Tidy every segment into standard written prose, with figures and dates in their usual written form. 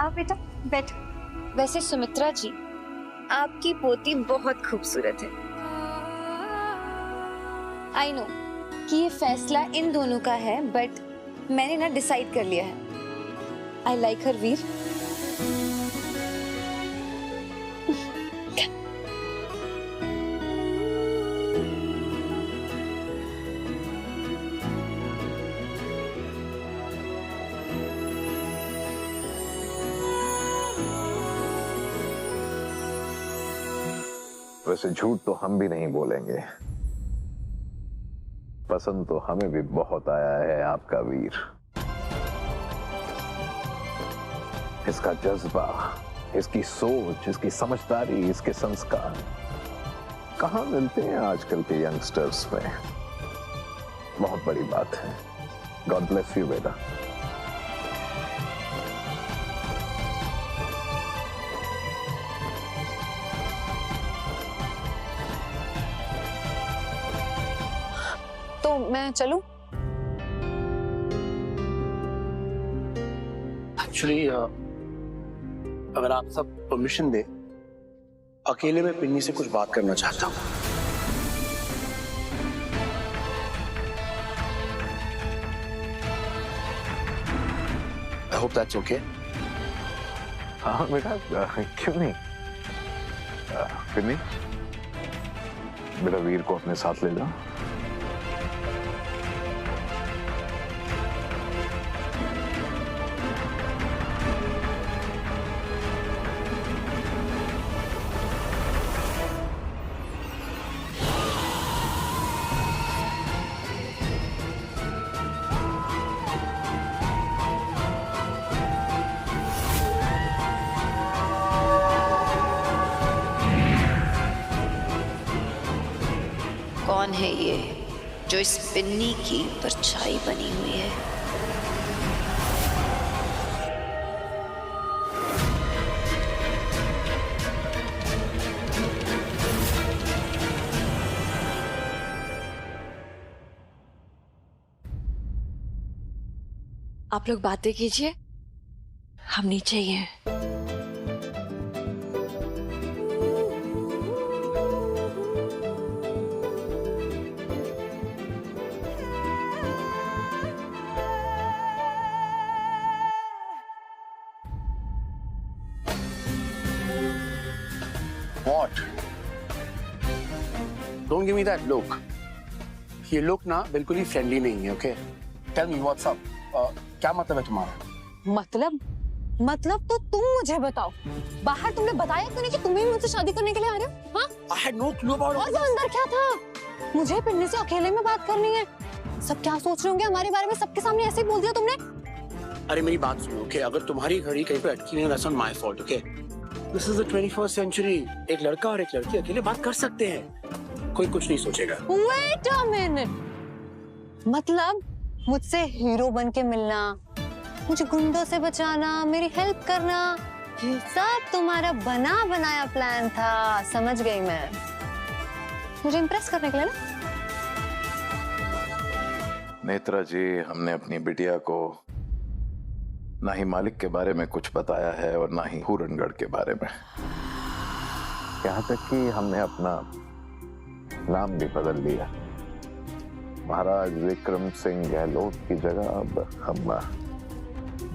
आप बेटा बैठो। वैसे सुमित्रा जी, आपकी पोती बहुत खूबसूरत है। आई नो कि ये फैसला इन दोनों का है, बट मैंने ना डिसाइड कर लिया है। आई लाइक हर वीर। वैसे झूठ तो हम भी नहीं बोलेंगे, पसंद तो हमें भी बहुत आया है आपका वीर। इसका जज्बा, इसकी सोच, इसकी समझदारी, इसके संस्कार कहाँ मिलते हैं आजकल के यंगस्टर्स में। बहुत बड़ी बात है। गॉड ब्लेस यू बेटा। तो मैं चलूं? एक्चुअली अगर आप सब परमिशन दे, अकेले में पिन्नी से कुछ बात करना चाहता हूँ। I hope that's okay. हाँ बेटा, क्यों नहीं। पिन्नी, बेटा वीर को अपने साथ ले जाओ। कौन है ये जो इस पिन्नी की परछाई बनी हुई है? आप लोग बातें कीजिए, हम नीचे ही हैं। What? Don't give me that look. ये look ना बिल्कुल ही फ्रेंडली नहीं है, okay? Tell me what's up? क्या मतलब है तुम्हारा? मतलब तो तुम मुझे बताओ, बाहर तुमने बताया क्यों नहीं कि तुम्हें मुझसे शादी करने के लिए आ रहे हो? हाँ? I had no clue about और it. वो अंदर क्या था? मुझे पिन्नी से अकेले में बात करनी है। सब क्या सोच रहे होंगे हमारे बारे में? सबके सामने ऐसे ही बोल दिया तुमने? अरे मेरी बात सुनो, okay? अगर तुम्हारी घड़ी कहीं पे अटकी नहीं, that's not my fault, okay? This is the 21st century. एक लड़का और एक लड़की अकेले बात कर सकते हैं, कोई कुछ नहीं सोचेगा। Wait a minute. मतलब मुझसे हीरो बन के मिलना, मुझे गुंडों से बचाना, मेरी हेल्प करना, ये सब तुम्हारा बना बनाया प्लान था। समझ गई मैं। मुझे इम्प्रेस करने के लिए ना? नेत्रा जी, हमने अपनी बिटिया को ना ही मालिक के बारे में कुछ बताया है और ना ही पूरनगढ़ के बारे में। यहाँ तक कि हमने अपना नाम भी बदल लिया। महाराज विक्रम सिंह गहलोत की जगह अब हम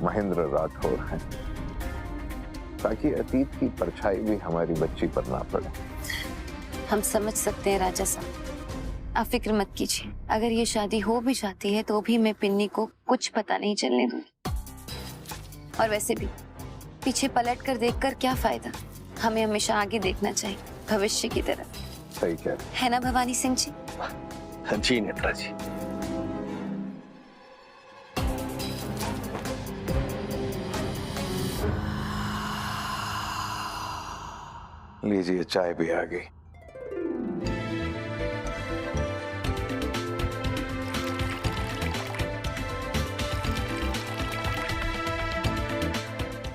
महेंद्र राठौर हैं, ताकि अतीत की परछाई भी हमारी बच्ची पर ना पड़े। हम समझ सकते हैं राजा साहब, आप फिक्र मत कीजिए। अगर ये शादी हो भी जाती है तो भी मैं पिन्नी को कुछ पता नहीं चलने दूंगी। और वैसे भी पीछे पलट कर देखकर क्या फायदा? हमें हमेशा आगे देखना चाहिए, भविष्य की तरफ। सही कह रहे है ना भवानी सिंह जी? जी नेत्रा जी। लीजिए, चाय भी आ गई।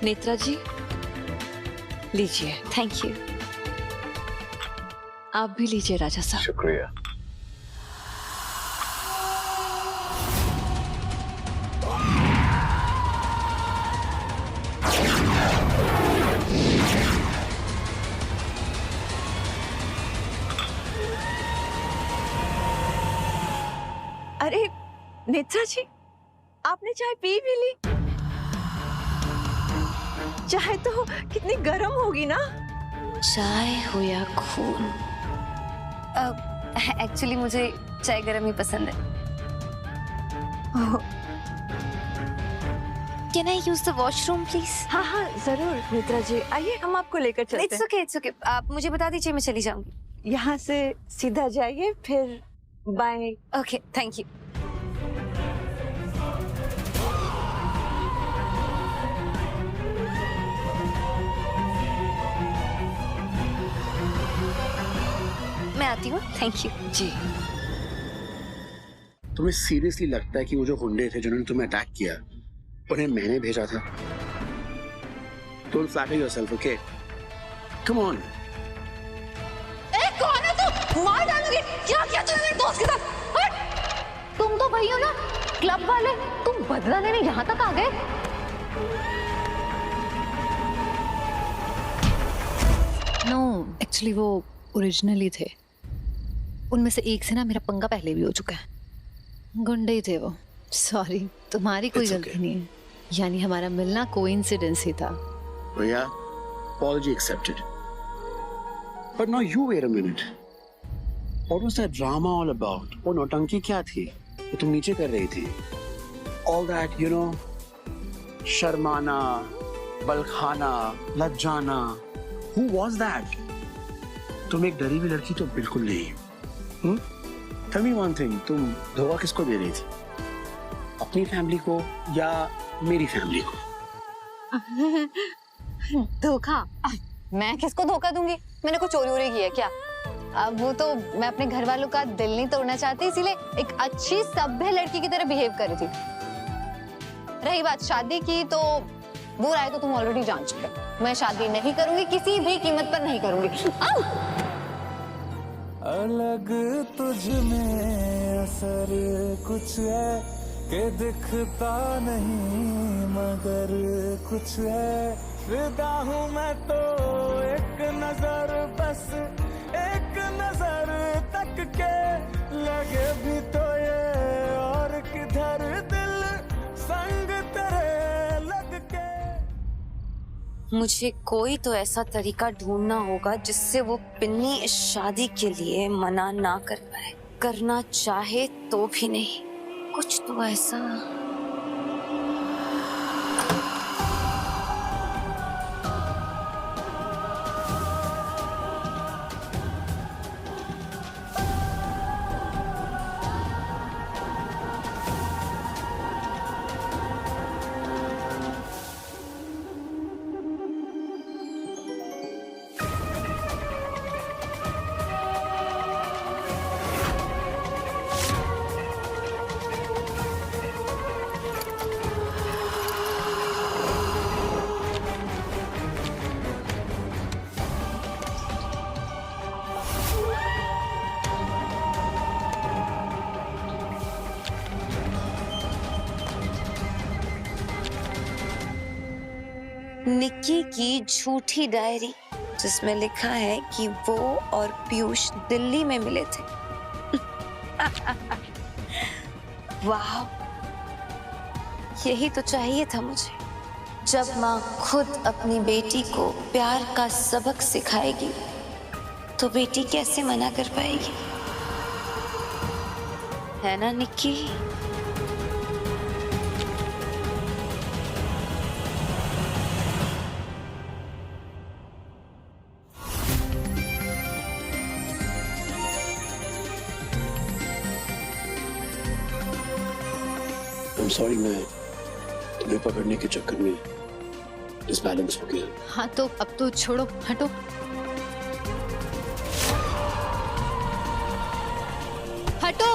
नेत्रा जी, लीजिए। Thank you. आप भी लीजिए राजा साहब। शुक्रिया। नेत्रा जी, आपने चाय पी भी ली? चाय तो कितनी गर्म होगी ना। चाय हो या खून, एक्चुअली मुझे चाय गरम ही पसंद है। Can I use the washroom, please? हाँ हाँ जरूर नेत्रा जी, आइए हम आपको लेकर चलते It's okay, it's okay. आप मुझे बता दीजिए, मैं चली जाऊंगी। हैं। यहाँ से सीधा जाइए, फिर बाएं। Okay, thank you. मैं आती हूँ, थैंक यू। जी। तुम्हें सीरियसली लगता है कि वो जो गुंडे थे जिन्होंने तुम्हें अटैक किया, उन्हें मैंने भेजा था? Don't flatter yourself, okay? Come on. कौन है तू? मार डालोगे? क्या किया तूने मेरे दोस्त के साथ? हट! तुम तो वही हो ना, क्लब वाले। तुम बदला लेने यहाँ तक आ गए? नो, एक्चुअली वो ओरिजिनली थे। उनमें से एक से ना मेरा पंगा पहले भी हो चुका है। गुंडे ही थे वो। सॉरी, तुम्हारी कोई It's गलती okay. नहीं है। यानी हमारा मिलना कोइंसिडेंस ही था। भैया, apology accepted. But now you wait a minute. What was that drama all about? वो नौटंकी क्या थी? वो तुम नीचे कर रही थी? All that, you know, शर्माना, बलखाना, लज्जाना. Who was that? तुम एक डरी हुई लड़की तो बिल्कुल नहीं। Tell me one thing, तुम धोखा किसको दे रही थी? अपनी फैमिली को या मेरी फैमिली को? धोखा? मैं किसको धोखा दूंगी? मैंने कुछ चोरी वोरी की है क्या? अब वो तो मैं अपने घर वालों का दिल नहीं तोड़ना चाहती, इसीलिए एक अच्छी सभ्य लड़की की तरह बिहेव कर रही थी। रही बात शादी की, तो वो राय तो तुम ऑलरेडी जान चुके हो। मैं शादी नहीं करूंगी, किसी भी कीमत पर नहीं करूंगी। अलग तुझ में असर कुछ है कि दिखता नहीं, मगर कुछ है। फिदा हूँ मैं तो एक नजर, बस एक नजर तक के लगे भी तो ये और किधर दिल संग तेरे लग के। मुझे कोई तो ऐसा तरीका ढूंढना होगा जिससे वो पिन्नी इस शादी के लिए मना ना कर पाए। करना चाहे तो भी नहीं, कुछ तो ऐसा। निक्की की झूठी डायरी जिसमें लिखा है कि वो और पीयूष दिल्ली में मिले थे। वाह, यही तो चाहिए था मुझे। जब माँ खुद अपनी बेटी को प्यार का सबक सिखाएगी तो बेटी कैसे मना कर पाएगी, है ना निक्की? सॉरी, मैं तुम्हें पकड़ने के चक्कर में डिसबैलेंस हो गया। हाँ तो अब तो छोड़ो, हटो। हटो।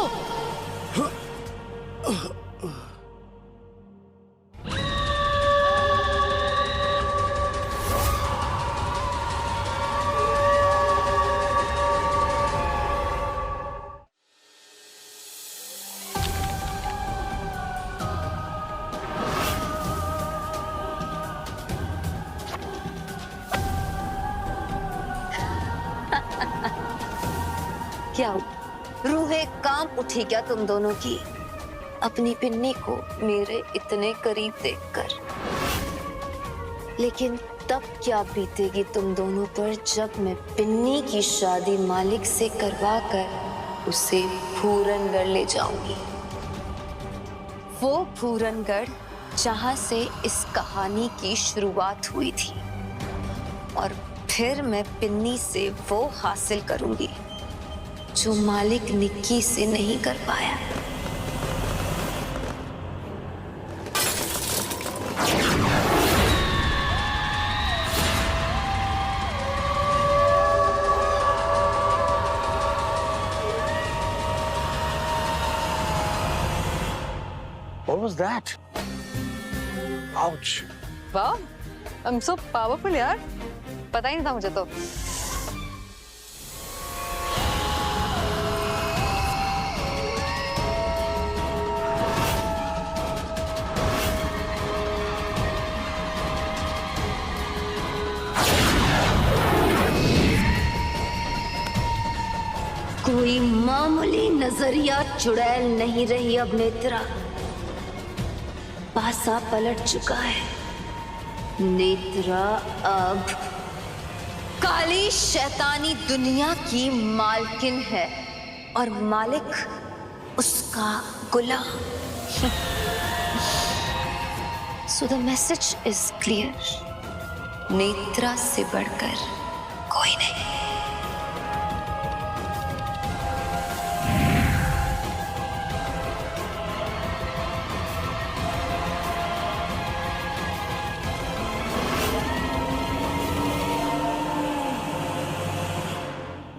क्या रूहे कांप उठी क्या तुम दोनों की? अपनी पिन्नी को मेरे इतने करीब देखकर। लेकिन तब क्या बीतेगी तुम दोनों पर जब मैं पिन्नी की शादी मालिक से करवा कर उसे पूरनगढ़ ले जाऊंगी। वो पूरनगढ़ जहां से इस कहानी की शुरुआत हुई थी, और फिर मैं पिन्नी से वो हासिल करूंगी जो मालिक निक्की से नहीं कर पाया। What was that? Ouch. वाह, I'm so powerful यार। पता ही नहीं था मुझे तो। कोई मामूली नजरिया चुड़ैल नहीं रही अब नेत्रा। पासा पलट चुका है। नेत्रा अब काली शैतानी दुनिया की मालकिन है और मालिक उसका गुलाम। So the message is clear, नेत्रा से बढ़कर कोई नहीं।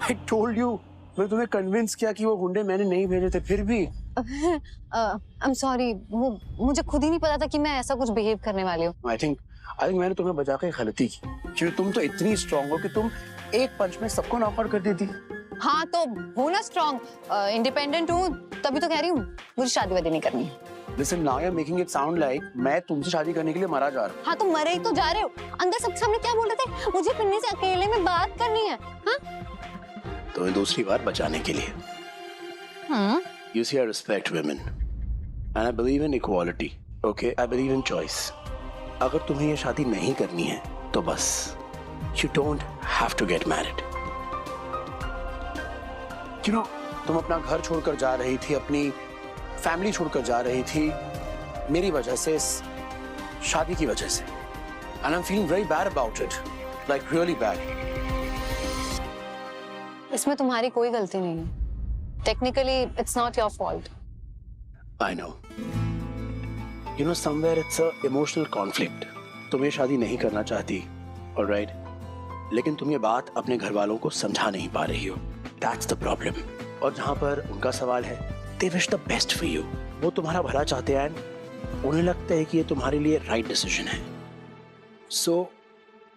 I told you, मैं तुम्हें कन्विंस किया कि वो गुंडे मैंने नहीं भेजे थे, फिर भी। I'm sorry, वो मुझे खुद ही नहीं पता था कि मैं ऐसा कुछ बिहेव करने वाली हूँ। I think मैंने तुम्हें बचा के गलती की, क्योंकि तुम तो इतनी स्ट्रांग हो कि तुम एक पंच में सबको नॉकआउट कर देती। हाँ तो हूँ ना स्ट्रांग, इंडिपेंडेंट हूँ, तभी तो कह रही हूँ मुझे शादी वादी नहीं करनी है। Listen, now you're making it sound like मैं तुमसे शादी करने के लिए मरा जा रहा हूँ। हाँ तो मरे ही तो जा रहे हो। अंदर सबके सामने क्या बोल रहे थे? मुझे पिन्नी से अकेले में बात करनी है। हाँ? तुम्हें दूसरी बार बचाने के लिए। You see, I respect women and I believe in equality. Okay, I believe in choice. अगर तुम्हें ये शादी नहीं करनी है तो बस you don't have to get married. You know, तुम अपना घर छोड़कर जा रही थी, अपनी फैमिली छोड़कर जा रही थी मेरी वजह से, इस शादी की वजह से, and I'm feeling very bad about it, like really bad. इसमें तुम्हारी कोई गलती नहीं है। Technically, it's not your fault. I know. You know, somewhere it's a emotional conflict. तुम ये शादी नहीं करना चाहती, alright? लेकिन तुम ये बात अपने घर वालों को समझा नहीं पा रही हो। That's the problem. और जहाँ पर उनका सवाल है, they wish the best for you. वो तुम्हारा भला चाहते हैं, उन्हें लगता है कि ये तुम्हारे लिए right decision है। So,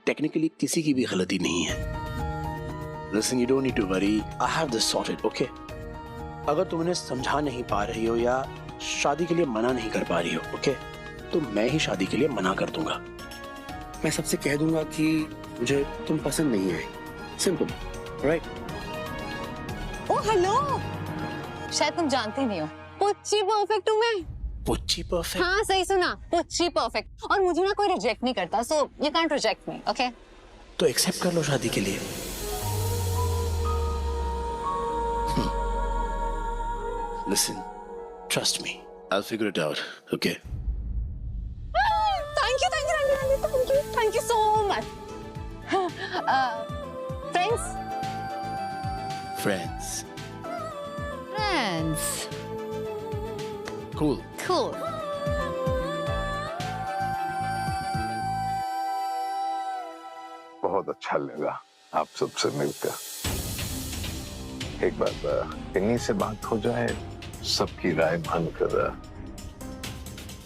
technically किसी की भी गलती नहीं है। Listen, you don't need to worry. I have this sorted, okay? अगर तुम उन्हें समझा नहीं पा रही हो या शादी के लिए मना नहीं कर पा रही हो, okay? तो मैं ही शादी के लिए मना कर दूंगा। मैं सबसे कह दूंगा कि मुझे तुम पसंद नहीं है। Simple, right? ओह हेलो, शायद तुम जानते नहीं हो, पुच्ची परफेक्ट हूँ मैं। पुच्ची परफेक्ट? हाँ सही सुना, पुच्ची परफेक्ट। और मुझे ना कोई रिजेक्ट नहीं करता, so you can't reject me, okay? तो एक्सेप्ट कर लो शादी के लिए। Listen, trust me. I'll figure it out, okay? Thank you so much. Friends? Friends. Friends. Cool. Cool. बहुत अच्छा लगा आप सबसे मिलकर। एक बार पिन्नी से बात हो जाए, सबकी राय मानकर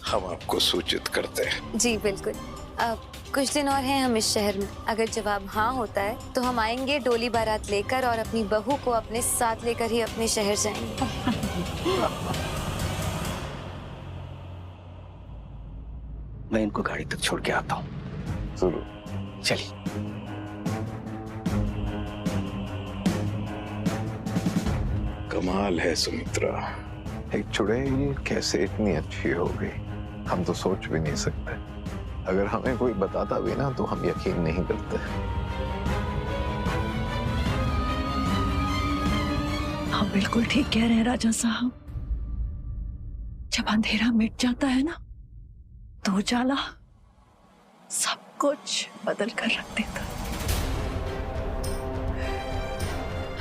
हम आपको सूचित करते हैं। जी बिल्कुल। कुछ दिन और हैं हम इस शहर में। अगर जवाब हाँ होता है तो हम आएंगे डोली बारात लेकर और अपनी बहू को अपने साथ लेकर ही अपने शहर जाएंगे। मैं इनको गाड़ी तक छोड़ के आता हूँ। जरूर। चलिए। कमाल है सुमित्रा, एक चुड़ैल कैसे इतनी अच्छी हो गई, हम तो सोच भी नहीं सकते। अगर हमें कोई बताता भी ना तो हम यकीन नहीं करते। हाँ बिल्कुल ठीक कह रहे हैं राजा साहब। जब अंधेरा मिट जाता है ना तो उजाला सब कुछ बदल कर रख देता।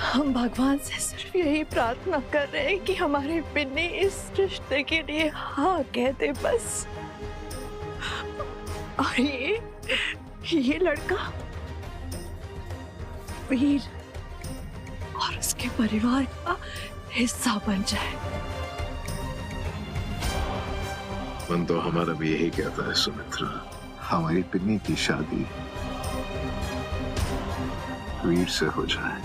हम भगवान से सिर्फ यही प्रार्थना कर रहे हैं कि हमारी पिन्नी इस रिश्ते के लिए हाँ कह दे बस। और ये लड़का वीर और उसके परिवार का हिस्सा बन जाए। मन तो हमारा भी यही कहता है सुमित्रा, हमारी पिन्नी की शादी वीर से हो जाए।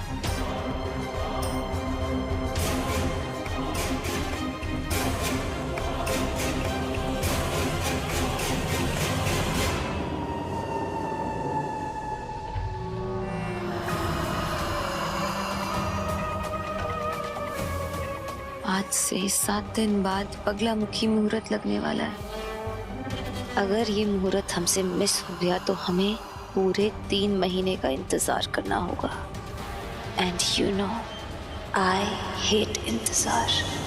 आज से 7 दिन बाद बगलामुखी मुहूर्त लगने वाला है। अगर ये मुहूर्त हमसे मिस हो गया तो हमें पूरे 3 महीने का इंतजार करना होगा। And you know I hate इंतजार।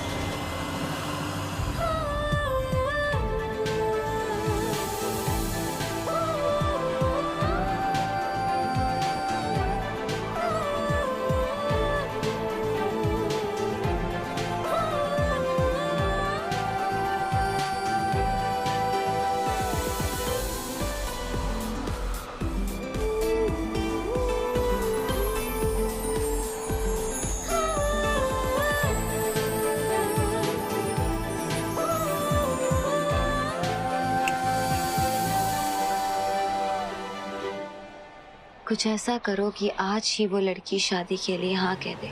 कुछ ऐसा करो कि आज ही वो लड़की शादी के लिए हाँ कह दे।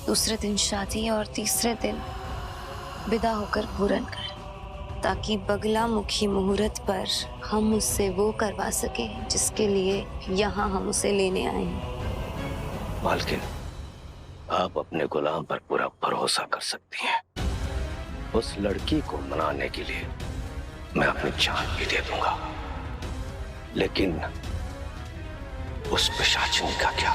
दूसरे दिन शादी और तीसरे दिन विदा होकर पूरन कर, ताकि बगलामुखी मुहूर्त पर हम उससे वो करवा सके जिसके लिए यहाँ हम उसे लेने आए हैं। मालकिन, आप अपने गुलाम पर पूरा भरोसा कर सकती हैं। उस लड़की को मनाने के लिए मैं अपनी जान भी दे दूंगा, लेकिन उस पिशाचिनी का क्या?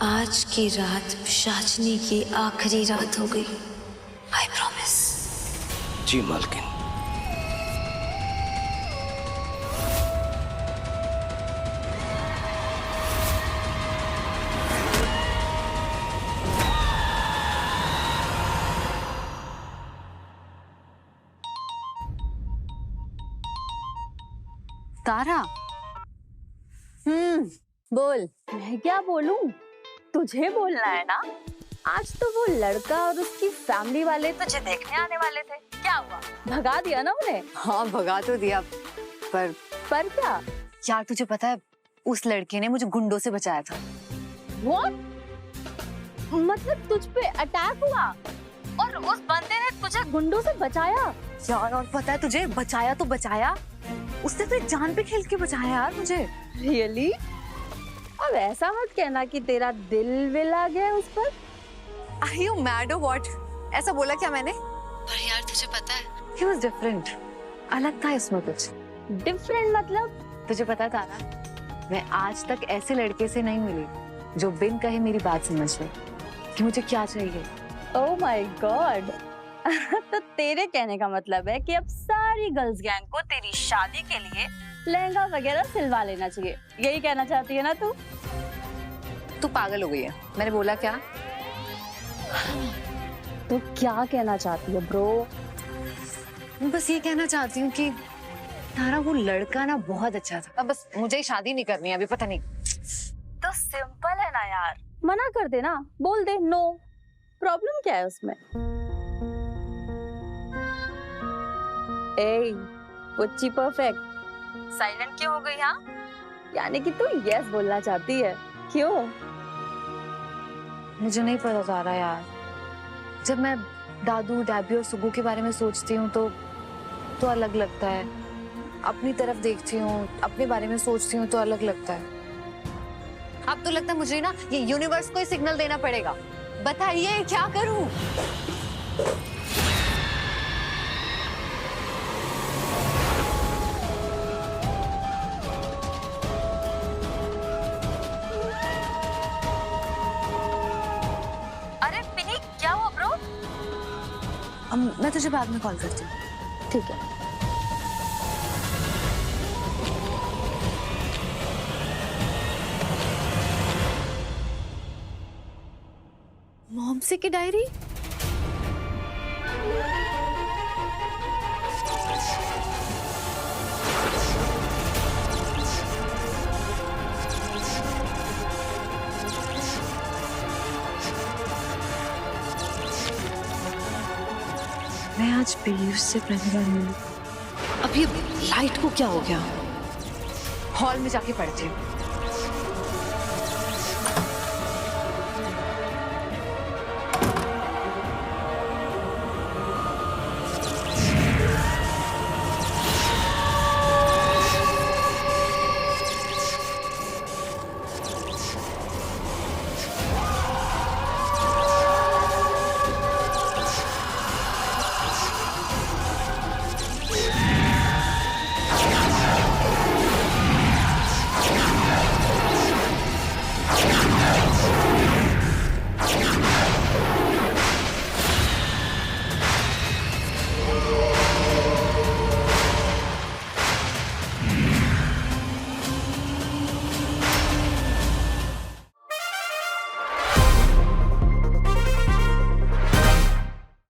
आज की रात पिशाचिनी की आखिरी रात हो गई। I promise. जी मालकिन। तारा। बोल। मैं क्या बोलूं? तुझे बोलना है ना। आज तो वो लड़का और उसकी फैमिली वाले तुझे देखने आने वाले थे, क्या हुआ? भगा दिया ना उन्हें? हाँ भगा तो दिया, पर क्या? यार तुझे पता है उस लड़के ने मुझे गुंडों से बचाया था। What? मतलब तुझ पे अटैक हुआ और उस बंदे ने तुझे गुंडों से बचाया? यार और पता है तुझे, बचाया तो बचाया, उसने तो जान पे खेल के बचाया यार मुझे। रियली? अब ऐसा मत कहना कि तेरा दिल विल आ गया उस पर। Are you mad or what? ऐसा बोला क्या मैंने? पर यार तुझे पता है He was different. अलग था इसमें कुछ। डिफरेंट मतलब? तुझे पता था ना, मैं आज तक ऐसे लड़के से नहीं मिली जो बिन कहे मेरी बात समझ ले कि मुझे क्या चाहिए। Oh my God. तो तेरे कहने का मतलब है कि अब सारी गर्ल्स गैंग को तेरी शादी के लिए लहंगा वगैरह सिलवा लेना चाहिए, यही कहना चाहती है ना तू? तू पागल हो गई है। मैंने बोला क्या? तो क्या कहना चाहती है ब्रो? मैं बस ये कहना चाहती हूँ कि तारा वो लड़का ना बहुत अच्छा था। अब बस मुझे ही शादी नहीं करनी है अभी, पता नहीं। तो सिंपल है ना यार, मना कर दे ना, बोल दे नो। प्रॉब्लम क्या है उसमें? ए, पुच्ची परफेक्ट, साइलेंट क्यों हो गई? हाँ, यानी कि तू यस बोलना चाहती है, क्यों? मुझे नहीं पता तारा यार, जब मैं दादू, डैबी और सुगू के बारे में सोचती हूँ तो अलग लगता है। अपनी तरफ देखती हूँ, अपने बारे में सोचती हूँ तो अलग लगता है। अब तो लगता है मुझे ना ये यूनिवर्स को ही सिग्नल देना पड़ेगा। बताइए क्या करूं? अरे पिनी क्या हुआ ब्रो? मैं तुझे बाद में कॉल करती हूँ। ठीक है। मॉमसी की डायरी? मैं आज पीयूष से पहली बार मिली। अब ये लाइट को क्या हो गया? हॉल में जाके पढ़ती हूँ।